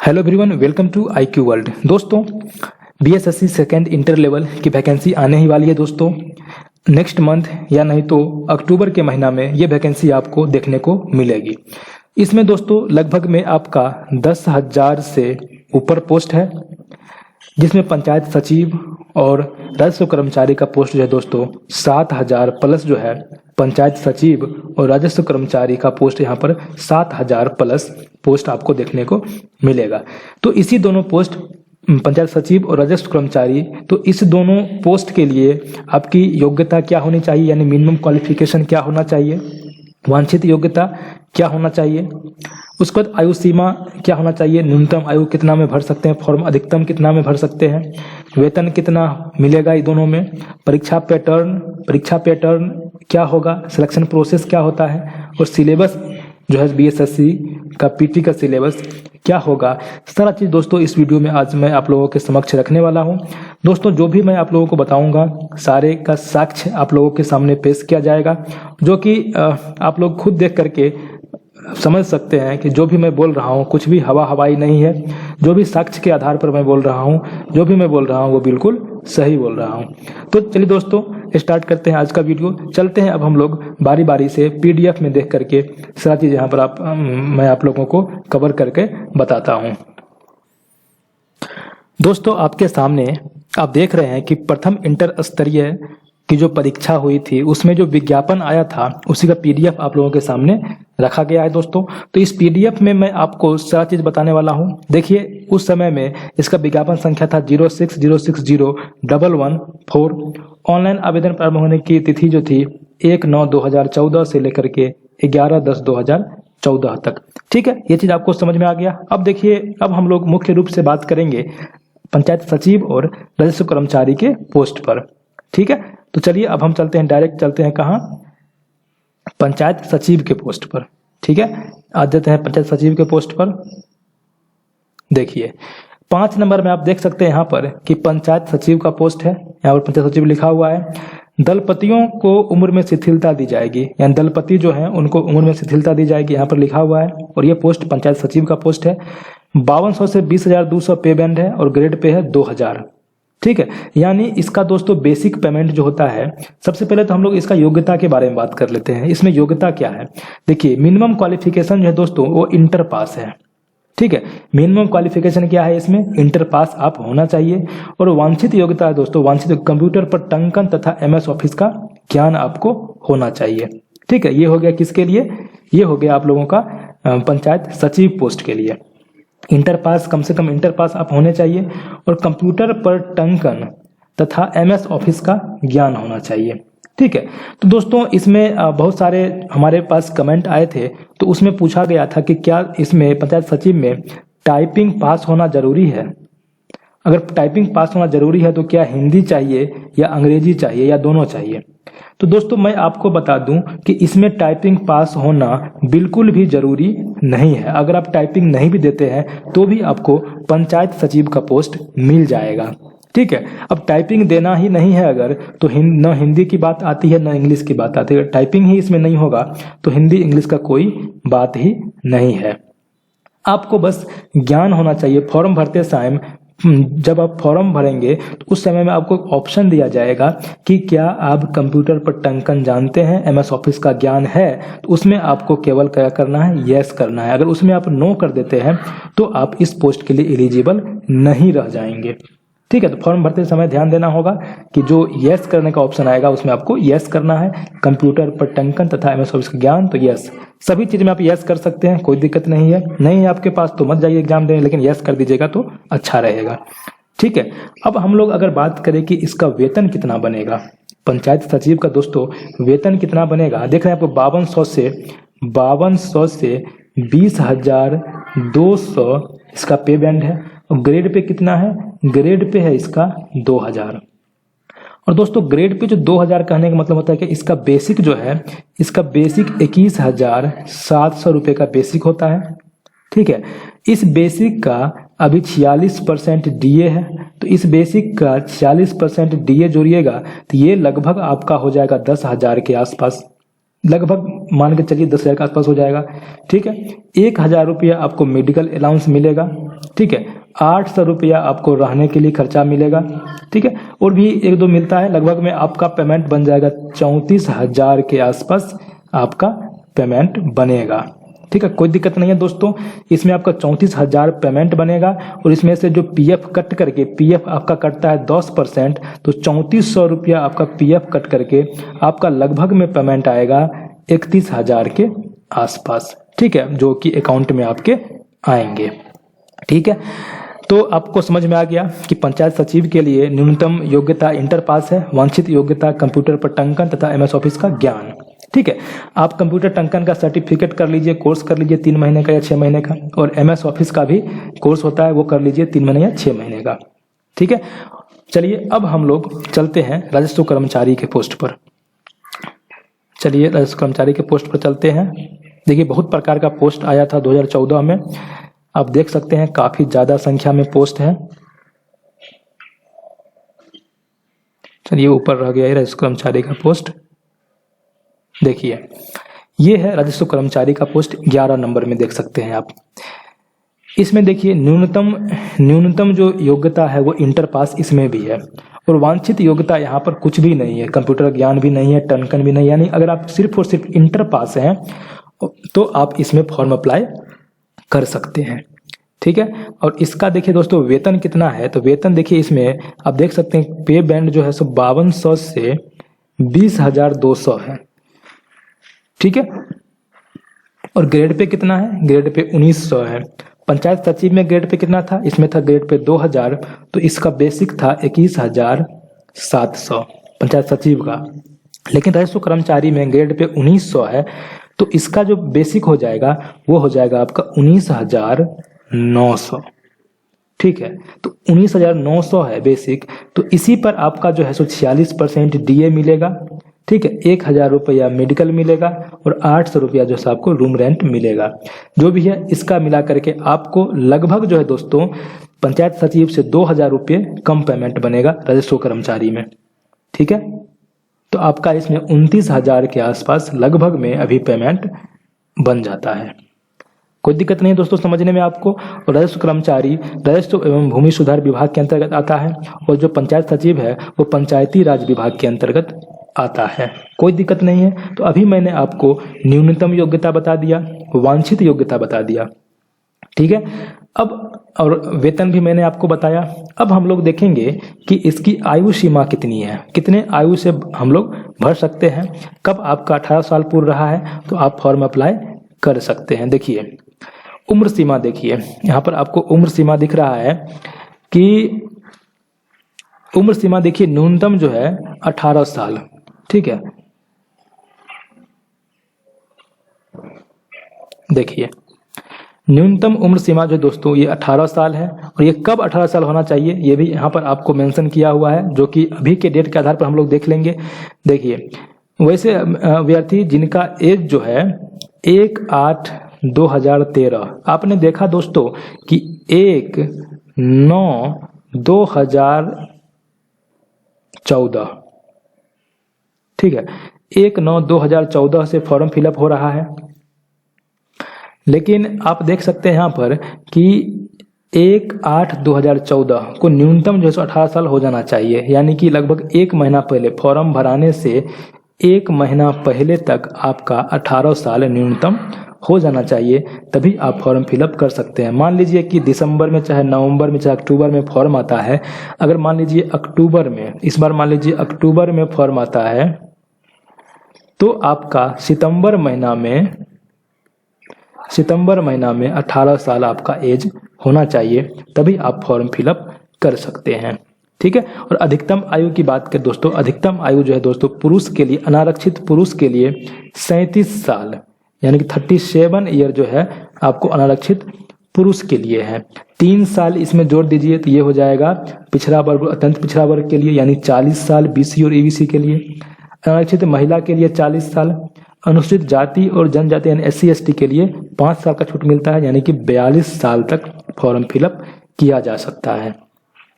Hello everyone, welcome to IQ world. दोस्तों, BSSC second inter level की vacancy आने ही वाली है दोस्तों। नेक्स्ट मंथ या नहीं तो अक्टूबर के महीना में ये वैकेंसी आपको देखने को मिलेगी। इसमें दोस्तों लगभग में आपका 10,000 से ऊपर पोस्ट है, जिसमें पंचायत सचिव और राजस्व कर्मचारी का पोस्ट जो है दोस्तों 7,000 प्लस जो है पंचायत सचिव और राजस्व कर्मचारी का पोस्ट यहाँ पर 7,000 प्लस पोस्ट आपको देखने को मिलेगा। तो इसी दोनों पोस्ट पंचायत सचिव और राजस्व कर्मचारी, तो इस दोनों पोस्ट के लिए आपकी योग्यता क्या होनी चाहिए, यानी मिनिमम क्वालिफिकेशन क्या होना चाहिए, वांछित योग्यता क्या होना चाहिए, उसके बाद आयु सीमा क्या होना चाहिए, न्यूनतम आयु कितना में भर सकते हैं फॉर्म, अधिकतम कितना में भर सकते हैं, वेतन कितना मिलेगा इन दोनों में, परीक्षा पैटर्न क्या होगा, सिलेक्शन प्रोसेस क्या होता है, और सिलेबस जो है BSSC का PT का सिलेबस क्या होगा। सारा चीज़ दोस्तों इस वीडियो में आज मैं आप लोगों के समक्ष रखने वाला हूं। दोस्तों, जो भी मैं आप लोगों को बताऊंगा सारे का साक्ष्य आप लोगों के सामने पेश किया जाएगा, जो कि आप लोग खुद देख करके समझ सकते हैं कि जो भी मैं बोल रहा हूँ कुछ भी हवाई नहीं है। जो भी साक्ष्य के आधार पर मैं बोल रहा हूँ, जो भी मैं बोल रहा हूँ वो बिल्कुल सही बोल रहा हूँ। तो चलिए दोस्तों स्टार्ट करते हैं आज का वीडियो। चलते हैं अब हम लोग बारी बारी से PDF में देख करके सारा चीज़ यहाँ पर मैं आप लोगों को कवर करके बताता हूँ। दोस्तों, आपके सामने आप देख रहे हैं कि प्रथम इंटर स्तरीय की जो परीक्षा हुई थी उसमें जो विज्ञापन आया था उसी का PDF आप लोगों के सामने रखा गया है दोस्तों। तो इस PDF में मैं आपको सारा चीज बताने वाला हूं। देखिए, उस समय में इसका विज्ञापन संख्या था 06060114। ऑनलाइन आवेदन प्रारंभ होने की तिथि जो थी 1/9/2014 से लेकर के 11/10/2014 तक। ठीक है, ये चीज आपको समझ में आ गया। अब देखिए, अब हम लोग मुख्य रूप से बात करेंगे पंचायत सचिव और राजस्व कर्मचारी के पोस्ट पर। ठीक है, तो चलिए अब हम चलते हैं, डायरेक्ट चलते हैं कहाँ, पंचायत सचिव के पोस्ट पर। ठीक है, आ जाते हैं पंचायत सचिव के पोस्ट पर। देखिए 5 नंबर में आप देख सकते हैं यहाँ पर कि पंचायत सचिव का पोस्ट है। यहाँ पर पंचायत सचिव लिखा हुआ है। दलपतियों को उम्र में शिथिलता दी जाएगी, यानी दलपति जो है उनको उम्र में शिथिलता दी जाएगी, यहाँ पर लिखा हुआ है। और ये पोस्ट पंचायत सचिव का पोस्ट है। 5200 से 20,200 पे बैंड है और ग्रेड पे है 2000। ठीक है, यानी इसका दोस्तों बेसिक पेमेंट जो होता है, सबसे पहले तो हम लोग इसका योग्यता के बारे में बात कर लेते हैं। इसमें योग्यता क्या है, देखिए मिनिमम क्वालिफिकेशन जो है दोस्तों वो इंटर पास है। ठीक है, मिनिमम क्वालिफिकेशन क्या है, इसमें इंटर पास आप होना चाहिए। और वांछित योग्यता है दोस्तों, वांछित कंप्यूटर पर टंकन तथा MS ऑफिस का ज्ञान आपको होना चाहिए। ठीक है, ये हो गया किसके लिए, ये हो गया आप लोगों का पंचायत सचिव पोस्ट के लिए। इंटर पास, कम से कम इंटर पास आप होने चाहिए और कंप्यूटर पर टंकन तथा MS ऑफिस का ज्ञान होना चाहिए। ठीक है, तो दोस्तों इसमें बहुत सारे हमारे पास कमेंट आए थे, तो उसमें पूछा गया था कि क्या इसमें पंचायत सचिव में टाइपिंग पास होना जरूरी है। अगर टाइपिंग पास होना जरूरी है तो क्या हिंदी चाहिए या अंग्रेजी चाहिए या दोनों चाहिए। तो दोस्तों मैं आपको बता दूं कि इसमें टाइपिंग पास होना बिल्कुल भी जरूरी नहीं है। अगर आप टाइपिंग नहीं भी देते हैं तो भी आपको पंचायत सचिव का पोस्ट मिल जाएगा। ठीक है, अब टाइपिंग देना ही नहीं है अगर, तो न हिंदी की बात आती है न इंग्लिश की बात आती है। टाइपिंग ही इसमें नहीं होगा तो हिंदी इंग्लिश का कोई बात ही नहीं है। आपको बस ज्ञान होना चाहिए। फॉर्म भरते समय जब आप फॉर्म भरेंगे तो उस समय में आपको ऑप्शन दिया जाएगा कि क्या आप कंप्यूटर पर टंकन जानते हैं, MS ऑफिस का ज्ञान है, तो उसमें आपको केवल क्या करना है, यस करना है। अगर उसमें आप नो कर देते हैं तो आप इस पोस्ट के लिए एलिजिबल नहीं रह जाएंगे। ठीक है, तो फॉर्म भरते समय ध्यान देना होगा कि जो यस करने का ऑप्शन आएगा उसमें आपको यस करना है। कंप्यूटर पर टंकन तथा MS ऑफिस का ज्ञान, तो यस, सभी चीज में आप यस कर सकते हैं, कोई दिक्कत नहीं है। नहीं है आपके पास तो मत जाइए एग्जाम देने, लेकिन यस कर दीजिएगा तो अच्छा रहेगा। ठीक है, अब हम लोग अगर बात करें कि इसका वेतन कितना बनेगा, पंचायत सचिव का दोस्तों वेतन कितना बनेगा, देख रहे हैं आपको 5200 से 20,200 इसका पे बैंड है। और ग्रेड पे कितना है, ग्रेड पे है इसका 2000। और दोस्तों ग्रेड पे जो 2000 कहने का मतलब होता है कि इसका बेसिक जो है, इसका बेसिक 21,700 रुपये का बेसिक होता है। ठीक है, इस बेसिक का अभी 46% DA है, तो इस बेसिक का 46% DA जोड़िएगा तो ये लगभग आपका हो जाएगा 10,000 के आसपास। लगभग मान के चलिए 10,000 के आसपास हो जाएगा। ठीक है, 1,000 रुपया आपको मेडिकल अलाउंस मिलेगा। ठीक है, 800 रुपया आपको रहने के लिए खर्चा मिलेगा। ठीक है, और भी एक दो मिलता है, लगभग में आपका पेमेंट बन जाएगा 34,000 के आसपास आपका पेमेंट बनेगा। ठीक है, कोई दिक्कत नहीं है दोस्तों, इसमें आपका 34,000 पेमेंट बनेगा और इसमें से जो पीएफ कट करके, पीएफ आपका कटता है 10%, तो 3400 रुपया आपका पीएफ कट करके आपका लगभग में पेमेंट आएगा 31,000 के आसपास। ठीक है, जो कि अकाउंट में आपके आएंगे। ठीक है, तो आपको समझ में आ गया कि पंचायत सचिव के लिए न्यूनतम योग्यता इंटर पास है, वांछित योग्यता कंप्यूटर पर टंकन तथा एमएस ऑफिस का ज्ञान। ठीक है, आप कंप्यूटर टंकन का सर्टिफिकेट कर लीजिए, कोर्स कर लीजिए 3 महीने का या 6 महीने का, और एमएस ऑफिस का भी कोर्स होता है, वो कर लीजिए 3 महीने या 6 महीने का। ठीक है, चलिए अब हम लोग चलते हैं राजस्व कर्मचारी के पोस्ट पर। चलिए राजस्व कर्मचारी के पोस्ट पर चलते हैं। देखिए बहुत प्रकार का पोस्ट आया था 2014 में, आप देख सकते हैं काफी ज्यादा संख्या में पोस्ट है। चलिए ऊपर रह गया है राजस्व कर्मचारी का पोस्ट। देखिए ये है राजस्व कर्मचारी का पोस्ट 11 नंबर में, देख सकते हैं आप। इसमें देखिए न्यूनतम जो योग्यता है वो इंटर पास इसमें भी है, और वांछित योग्यता यहाँ पर कुछ भी नहीं है, कंप्यूटर ज्ञान भी नहीं है, टंकन भी नहीं, यानी अगर आप सिर्फ और सिर्फ इंटर पास हैं तो आप इसमें फॉर्म अप्लाई कर सकते हैं। ठीक है, और इसका देखिए दोस्तों वेतन कितना है, तो वेतन देखिए इसमें आप देख सकते हैं पे बैंड जो है सो 5200 से 20,200 है। ठीक है, और ग्रेड पे कितना है, ग्रेड पे 1900 है। पंचायत सचिव में ग्रेड पे कितना था, इसमें था ग्रेड पे 2000, तो इसका बेसिक था 21,700 पंचायत सचिव का। लेकिन राजस्व कर्मचारी में ग्रेड पे 1900 है, तो इसका जो बेसिक हो जाएगा वो हो जाएगा आपका 19,900। ठीक है, तो 19,900 है बेसिक, तो इसी पर आपका जो है सो 46% डीए मिलेगा। ठीक है, 1,000 रुपया मेडिकल मिलेगा और 800 रुपया जो है आपको रूम रेंट मिलेगा। जो भी है इसका मिला करके आपको लगभग जो है दोस्तों पंचायत सचिव से 2,000 रुपये कम पेमेंट बनेगा राजस्व कर्मचारी में। ठीक है, तो आपका इसमें 29,000 के आसपास लगभग में अभी पेमेंट बन जाता है। कोई दिक्कत नहीं है दोस्तों समझने में आपको। और राजस्व कर्मचारी राजस्व एवं भूमि सुधार विभाग के अंतर्गत आता है, और जो पंचायत सचिव है वो पंचायती राज विभाग के अंतर्गत आता है। कोई दिक्कत नहीं है। तो अभी मैंने आपको न्यूनतम योग्यता बता दिया, वांछित योग्यता बता दिया। ठीक है, अब और वेतन भी मैंने आपको बताया। अब हम लोग देखेंगे कि इसकी आयु सीमा कितनी है, कितने आयु से हम लोग भर सकते हैं। कब आपका 18 साल पूर्ण रहा है तो आप फॉर्म अप्लाई कर सकते हैं। देखिए उम्र सीमा, देखिए यहाँ पर आपको उम्र सीमा दिख रहा है कि उम्र सीमा देखिए न्यूनतम जो है 18 साल। ठीक है, देखिए न्यूनतम उम्र सीमा जो दोस्तों ये 18 साल है, और ये कब 18 साल होना चाहिए ये भी यहाँ पर आपको मेंशन किया हुआ है, जो कि अभी के डेट के आधार पर हम लोग देख लेंगे। देखिए वैसे अभ्यर्थी जिनका एज जो है 1/8/2013, आपने देखा दोस्तों कि 1/9/2014, ठीक है 1/9/2014 से फॉर्म फिलअप हो रहा है। लेकिन आप देख सकते हैं यहाँ पर कि 1/8/2014 को न्यूनतम जो है 18 साल हो जाना चाहिए, यानी कि लगभग 1 महीना पहले फॉर्म भराने से 1 महीना पहले तक आपका 18 साल न्यूनतम हो जाना चाहिए, तभी आप फॉर्म फिलअप कर सकते हैं। मान लीजिए कि दिसंबर में चाहे नवंबर में चाहे अक्टूबर में फॉर्म आता है, अगर मान लीजिए अक्टूबर में, इस बार मान लीजिए अक्टूबर में फॉर्म आता है, तो आपका सितंबर महीना में 18 साल आपका एज होना चाहिए, तभी आप फॉर्म फिलअप कर सकते हैं। ठीक है, और अधिकतम आयु की बात करें दोस्तों, अधिकतम आयु जो है दोस्तों पुरुष के लिए, अनारक्षित पुरुष के लिए 37 साल, यानी कि 37 ईयर जो है आपको अनारक्षित पुरुष के लिए है। 3 साल इसमें जोड़ दीजिए तो ये हो जाएगा पिछड़ा वर्ग, अत्यंत पिछड़ा वर्ग के लिए, यानी 40 साल बीसी और ईबीसी के लिए। अनारक्षित महिला के लिए 40 साल, अनुसूचित जाति और जनजाति यानी SC/ST के लिए 5 साल का छूट मिलता है, यानी कि 42 साल तक फॉर्म फिलअप किया जा सकता है।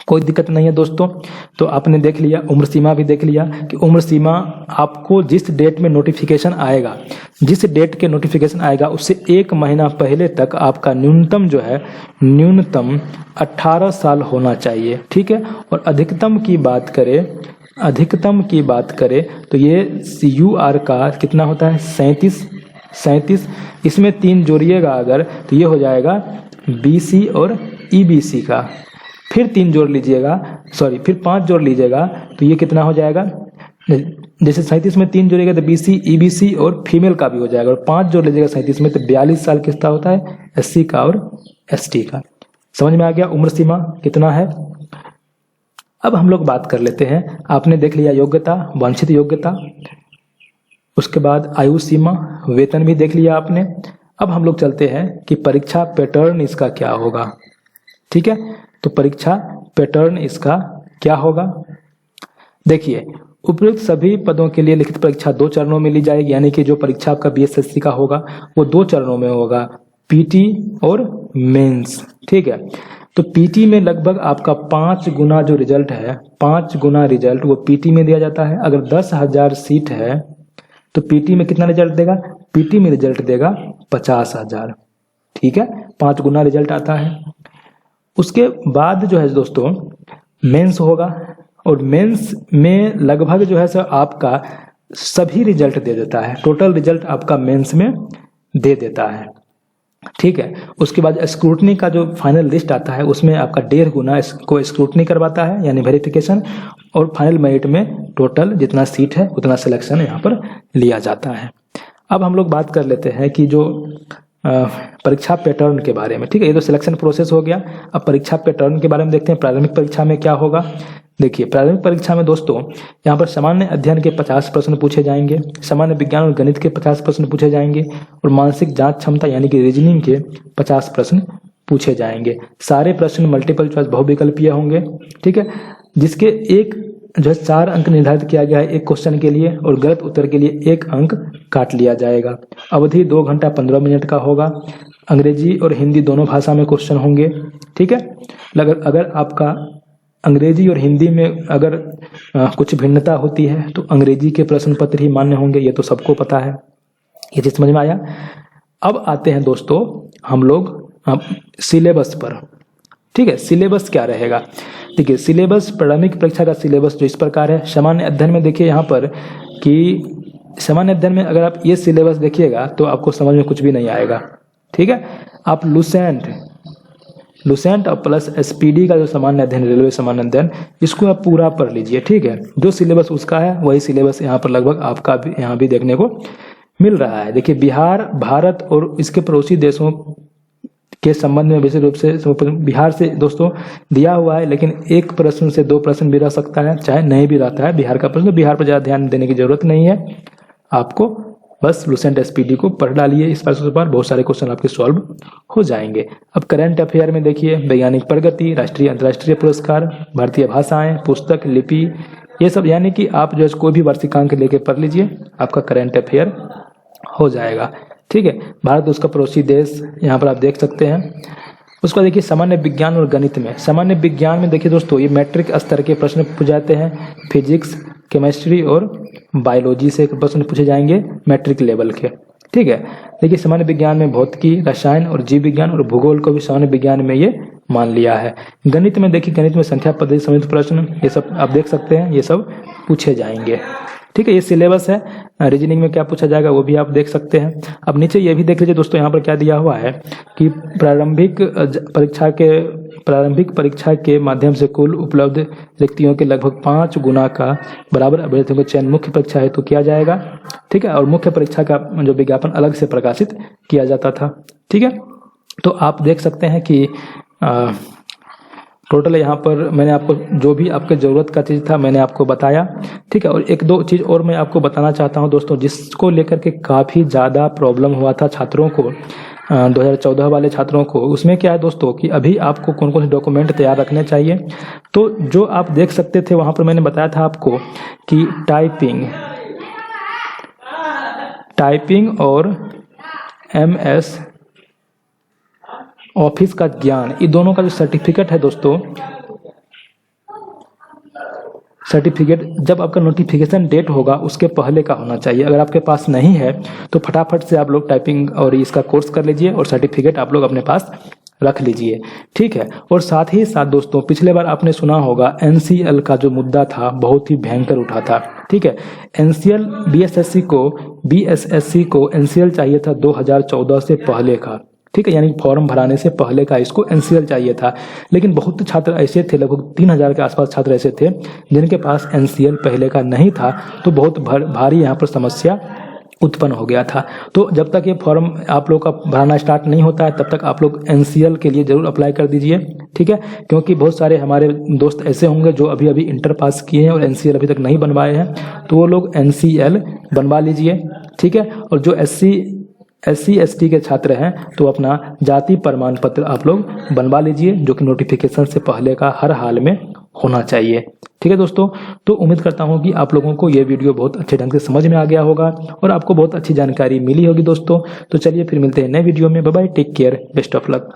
कोई दिक्कत नहीं है दोस्तों। तो आपने देख लिया, उम्र सीमा भी देख लिया कि उम्र सीमा आपको जिस डेट में नोटिफिकेशन आएगा, जिस डेट के नोटिफिकेशन आएगा उससे 1 महीना पहले तक आपका न्यूनतम जो है, न्यूनतम 18 साल होना चाहिए, ठीक है। और अधिकतम की बात करें, अधिकतम की बात करें तो ये CUR का कितना होता है, 37। इसमें 3 जोड़िएगा अगर तो ये हो जाएगा BC और EBC का, फिर 3 जोड़ लीजिएगा, सॉरी फिर 5 जोड़ लीजिएगा तो ये कितना हो जाएगा, जैसे 37 में 3 जोड़िएगा तो BC EBC और फीमेल का भी हो जाएगा, और 5 जोड़ लीजिएगा 37 में तो 42 साल किसका होता है, SC का और ST का। समझ में आ गया उम्र सीमा कितना है। अब हम लोग बात कर लेते हैं, आपने देख लिया योग्यता, वांछित योग्यता, उसके बाद आयु सीमा, वेतन भी देख लिया आपने। अब हम लोग चलते हैं कि परीक्षा पैटर्न इसका क्या होगा, ठीक है। तो परीक्षा पैटर्न इसका क्या होगा, देखिए उपयुक्त सभी पदों के लिए लिखित परीक्षा 2 चरणों में ली जाएगी, यानी कि जो परीक्षा आपका BSSC का होगा वो 2 चरणों में होगा, PT और मेंस, ठीक है। तो PT में लगभग आपका 5 गुना जो रिजल्ट है, 5 गुना रिजल्ट वो PT में दिया जाता है। अगर 10,000 सीट है तो PT में कितना रिजल्ट देगा, PT में रिजल्ट देगा 50,000, ठीक है, 5 गुना रिजल्ट आता है। उसके बाद जो है दोस्तों मेंस होगा, और मेंस में लगभग जो है सर आपका सभी रिजल्ट दे देता है, टोटल रिजल्ट आपका मेंस में दे देता है, ठीक है। उसके बाद स्क्रूटनी का जो फाइनल लिस्ट आता है उसमें आपका 1.5 गुना इसको स्क्रूटनी करवाता है, यानी वेरिफिकेशन, और फाइनल मेरिट में टोटल जितना सीट है उतना सिलेक्शन यहाँ पर लिया जाता है। अब हम लोग बात कर लेते हैं कि जो परीक्षा पैटर्न के बारे में, ठीक है। ये तो सिलेक्शन प्रोसेस हो गया। अब परीक्षा पैटर्न के बारे में देखते हैं, प्रारंभिक परीक्षा में क्या होगा। देखिए प्रारंभिक परीक्षा में दोस्तों यहाँ पर सामान्य अध्ययन के 50 प्रश्न पूछे जाएंगे, सामान्य विज्ञान और गणित के 50 प्रश्न पूछे जाएंगे, और मानसिक जांच क्षमता यानी कि रीजनिंग के 50 प्रश्न पूछे जाएंगे। सारे प्रश्न मल्टीपल चॉइस बहुविकल्पीय होंगे, ठीक है, जिसके एक जो है 4 अंक निर्धारित किया गया है एक क्वेश्चन के लिए, और गलत उत्तर के लिए 1 अंक काट लिया जाएगा। अवधि 2 घंटा 15 मिनट का होगा। अंग्रेजी और हिंदी दोनों भाषा में क्वेश्चन होंगे, ठीक है। अगर आपका अंग्रेजी और हिंदी में अगर कुछ भिन्नता होती है तो अंग्रेजी के प्रश्न पत्र ही मान्य होंगे, ये तो सबको पता है, ये चीज समझ में आया। अब आते हैं दोस्तों हम लोग सिलेबस पर, ठीक है। सिलेबस क्या रहेगा, देखिए सिलेबस, प्रारंभिक परीक्षा का सिलेबस जो इस प्रकार है। सामान्य अध्ययन में देखिए यहाँ पर कि सामान्य अध्ययन में अगर आप ये सिलेबस देखिएगा तो आपको समझ में कुछ भी नहीं आएगा, ठीक है। आप लुसेंट और प्लस SPD का जो सामान्य अध्ययन, रेलवे सामान्य अध्ययन, इसको आप पूरा पढ़ लीजिए, ठीक है। जो सिलेबस उसका है वही सिलेबस यहाँ पर लगभग आपका भी यहाँ भी देखने को मिल रहा है। देखिए बिहार, भारत और इसके पड़ोसी देशों के संबंध में विशेष रूप से बिहार से दोस्तों दिया हुआ है, लेकिन 1 प्रश्न से 2 प्रश्न भी रह सकता है, चाहे नहीं भी रहता है बिहार का प्रश्न। बिहार पर ज़्यादा ध्यान देने की जरूरत नहीं है, आपको बस लुसेंट SPD को पढ़ डालिए, इस पर बहुत सारे क्वेश्चन आपके सॉल्व हो जाएंगे। अब करंट अफेयर में देखिए वैज्ञानिक प्रगति, राष्ट्रीय अंतर्राष्ट्रीय पुरस्कार, भारतीय भाषाएं, पुस्तक, लिपि, ये सब, यानी कि आप जो है कोई भी वार्षिकांक लेके पढ़ लीजिए, आपका करंट अफेयर हो जाएगा, ठीक है। भारत उसका पड़ोसी देश यहाँ पर आप देख सकते हैं। उसका देखिए सामान्य विज्ञान और गणित में, सामान्य विज्ञान में देखिए दोस्तों ये मैट्रिक स्तर के प्रश्न पूछे जाते हैं, फिजिक्स, केमिस्ट्री और बायोलॉजी से प्रश्न पूछे जाएंगे मैट्रिक लेवल के, ठीक है। देखिए सामान्य विज्ञान में भौतिकी, रसायन और जीव विज्ञान और भूगोल को भी सामान्य विज्ञान में ये मान लिया है। गणित में देखिए, गणित में संख्या पद्धति संबंधित प्रश्न, ये सब आप देख सकते हैं, ये सब पूछे जाएंगे, ठीक है। ये सिलेबस है। रीजनिंग में क्या पूछा जाएगा वो भी आप देख सकते हैं। अब नीचे ये भी देख लीजिए दोस्तों, यहाँ पर क्या दिया हुआ है कि प्रारंभिक परीक्षा के माध्यम से कुल उपलब्ध रिक्तियों के लगभग 5 गुना का बराबर अभ्यर्थियों का चयन मुख्य परीक्षा हेतु किया जाएगा, ठीक है। और मुख्य परीक्षा का जो विज्ञापन अलग से प्रकाशित किया जाता था, ठीक है। तो आप देख सकते हैं कि टोटल यहाँ पर मैंने आपको जो भी आपके ज़रूरत का चीज़ था मैंने आपको बताया, ठीक है। और 1-2 चीज़ और मैं आपको बताना चाहता हूँ दोस्तों, जिसको लेकर के काफ़ी ज़्यादा प्रॉब्लम हुआ था छात्रों को, 2014 वाले छात्रों को। उसमें क्या है दोस्तों कि अभी आपको कौन कौन से डॉक्यूमेंट तैयार रखने चाहिए। तो जो आप देख सकते थे वहाँ पर मैंने बताया था आपको कि टाइपिंग और MS ऑफिस का ज्ञान, ये दोनों का जो सर्टिफिकेट है दोस्तों, सर्टिफिकेट जब आपका नोटिफिकेशन डेट होगा उसके पहले का होना चाहिए। अगर आपके पास नहीं है तो फटाफट से आप लोग टाइपिंग और इसका कोर्स कर लीजिए और सर्टिफिकेट आप लोग अपने पास रख लीजिए, ठीक है। और साथ ही साथ दोस्तों, पिछले बार आपने सुना होगा एनसीएल का जो मुद्दा था बहुत ही भयंकर उठा था, ठीक है। एनसीएल बीएसएससी को एनसीएल चाहिए था 2014 से पहले का, ठीक है, यानी फॉर्म भराने से पहले का इसको एनसीएल चाहिए था। लेकिन बहुत छात्र ऐसे थे, लगभग 3000 के आसपास छात्र ऐसे थे जिनके पास एनसीएल पहले का नहीं था, तो बहुत भारी यहाँ पर समस्या उत्पन्न हो गया था। तो जब तक ये फॉर्म आप लोग का भराना स्टार्ट नहीं होता है तब तक आप लोग एनसीएल के लिए जरूर अप्लाई कर दीजिए, ठीक है। क्योंकि बहुत सारे हमारे दोस्त ऐसे होंगे जो अभी अभी इंटर पास किए हैं और एनसीएल अभी तक नहीं बनवाए हैं, तो वो लोग एनसीएल बनवा लीजिए, ठीक है। और जो SC ST के छात्र हैं तो अपना जाति प्रमाण पत्र आप लोग बनवा लीजिए, जो कि नोटिफिकेशन से पहले का हर हाल में होना चाहिए, ठीक है दोस्तों। तो उम्मीद करता हूं कि आप लोगों को ये वीडियो बहुत अच्छे ढंग से समझ में आ गया होगा और आपको बहुत अच्छी जानकारी मिली होगी दोस्तों। तो चलिए फिर मिलते हैं नए वीडियो में। Bye bye, take care, best of luck.